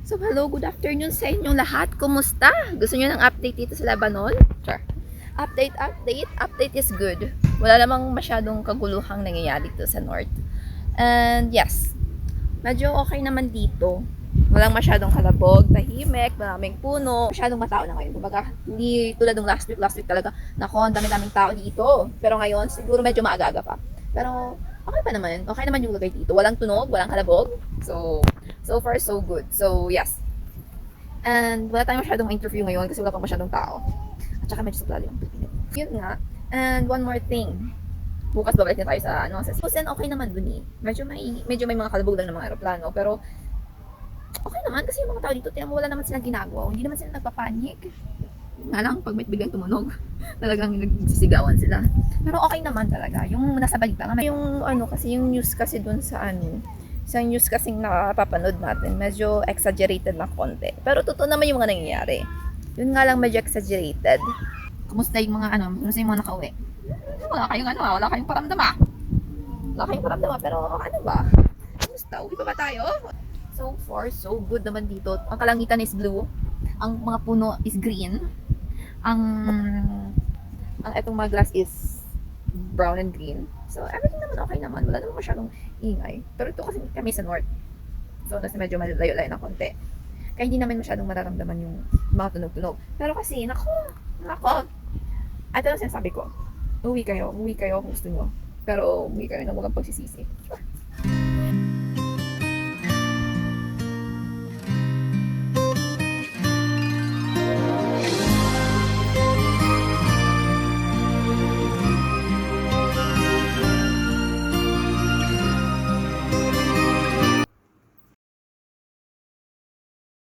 So hello, good afternoon sa inyong lahat. Kumusta? Gusto niyo ng update dito sa Lebanon? Sure. Update is good. Wala namang masyadong kaguluhang nangyayari dito sa North. And yes, medyo okay naman dito. Walang masyadong kalabog, tahimik, maraming puno. Masyadong matao na ngayon. Kumbaga, hindi tulad ng last week talaga. Nako, ang dami-daming tao dito. Pero ngayon, siguro medyo maaga-aga pa. Pero okay pa naman. Okay naman yung lugar dito. Walang tunog, walang kalabog. So far, so good. So, yes. And wala tayong masyadong interview ngayon kasi wala pang masyadong tao. At saka medyo suplado yung pipinit. Yun nga. And one more thing. Bukas babalik na tayo sa Susan, okay naman dun eh. Medyo may mga kalabog lang ng mga aeroplano. Pero okay naman kasi yung mga tao dito, tinan mo wala naman silang ginagawa. Hindi naman sila nagpapanik. Nga lang, pag may biglang tumunog, talagang nagsisigawan sila. Pero okay naman talaga. Yung nasa balita nga, yung kasi yung news kasi dun sa isang news kasing napapanood natin, medyo exaggerated na konti. Pero totoo naman yung mga nangyayari. Yun nga lang medyo exaggerated. Kumusta yung mga kumusta yung mga nakauwi? Wala kayong paramdam pero ano ba? Kumusta? Uwi pa ba tayo? So far, so good naman dito. Ang kalangitan is blue. Ang mga puno is green. Ang etong mga grass is brown and green. So, everything naman okay naman. Wala naman masyadong ingay. Pero ito kasi kami sa north. So, nasa medyo malayo-layo ng konti. Kaya hindi naman masyadong mararamdaman yung mga tunog-tunog. Pero kasi, nako. Ito lang sinasabi ko. Umuwi kayo kung gusto nyo. Pero umuwi kayo ng walang pagsisisi.